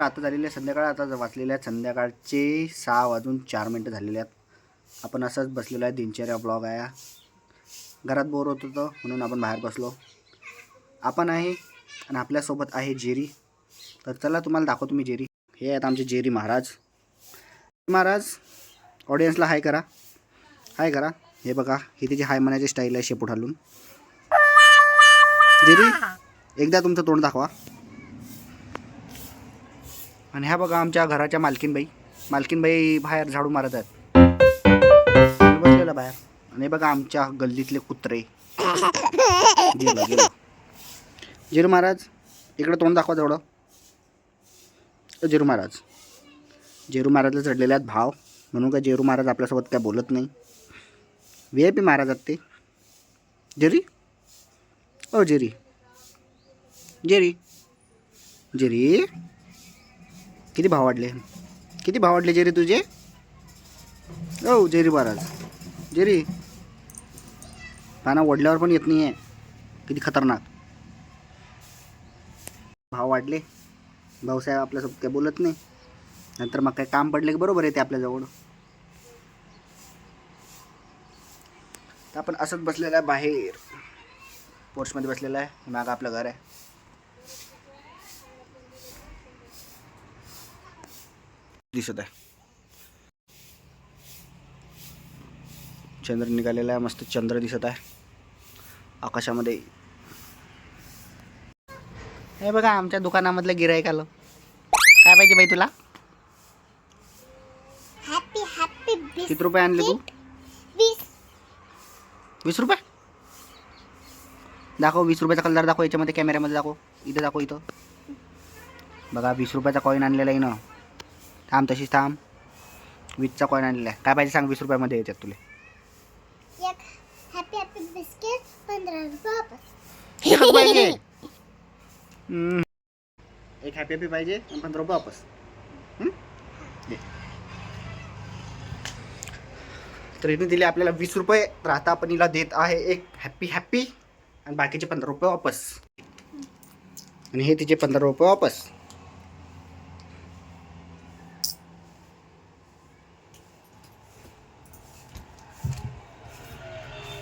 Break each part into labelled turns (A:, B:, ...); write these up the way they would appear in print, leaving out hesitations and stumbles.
A: आता झालेली आहे संध्याकाळ. आता वाजलेल्या आहेत संध्याकाळचे 6:04 झालेले आहेत. आपण असंच बसलेलो आहे. दिनचर्या ब्लॉग आहे. घरात बोर होत होतं म्हणून आपण बाहेर बसलो. आपण आहे आणि आपल्यासोबत आहे जेरी. तर चला तुम्हाला दाखवतो मी जेरी. हे आहेत आमचे जेरी महाराज. ऑडियन्सला हाय करा, हाय करा. हे बघा, ही त्याची हाय म्हणायची स्टाईल आहे शेपूट हलून. जेरी एकदा तुमचं तोंड दाखवा. आणि ह्या बघा आमच्या घराच्या मालकीनबाई बाहेर झाडू मारत आहेत. बसलेला बाहेर. आणि बघा आमच्या गल्लीतले कुत्रे. गेलं जेरू महाराज इकडे तोंड दाखवा तेवढं. जेरू महाराजला चढलेले आहेत भाव, म्हणून का जेरू महाराज आपल्यासोबत काय बोलत नाही. VIP महाराज आहेत ते. जेरी ओ जेरी किती भाव वाढले जेरी तुझे. ओ जेरी महाराज, जेरी पाना ओढल्यावर पण येत नाही आहे. किती खतरनाक भाव वाढले. भाऊसाहेब आपल्यासोबत काय बोलत नाही. नंतर मग काय काम पडले की बरोबर येते आपल्याजवळ. तर आपण असंच बसलेलं आहे बाहेर पोर्चमध्ये बसलेलं आहे. मागं आपलं घर आहे. दिसत आहे चंद्र निघालेला आहे. मस्त चंद्र दिसत आहे आकाशामध्ये. हे बघा आमच्या दुकानामधलं गिराईक आलं. काय पाहिजे बाई तुला. किती रुपये आणले तू. 20 रुपये. दाखव 20 रुपयाचा कलर दाखव. याच्यामध्ये कॅमेऱ्यामध्ये दाखव. इथं दाखव. इथं बघा 20 रुपयाचा कॉईन आणलेला आहे ना. थांब तशीच थांब. 20चा कॉईन आणलेला आहे. काय पाहिजे सांग 20 रुपयामध्ये याच्यात तुला.
B: हॅपी बिस्किट 15 रुपये वापस.
A: एकच पाहिजे. एक हॅपी पाहिजे आणि 15 रुपये वापस. तर हिने दिले आपल्याला 20 रुपये. तर आता आपण हिला देत आहे एक हॅपी आणि बाकीचे 15 रुपये वापस. आणि हे तिचे 15 रुपये वापस.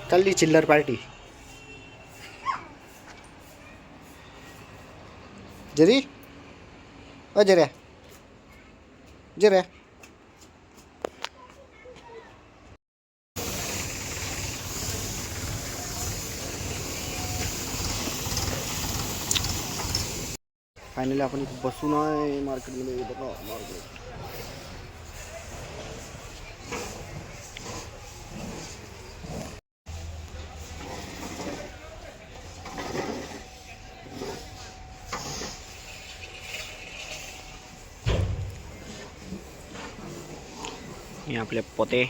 A: चालली चिल्लर पार्टी. जेरी ओ जेऱ्या फायनली आपण बसून आहे मार्केटमध्ये. बघा मार्केट. हे आपले पोते.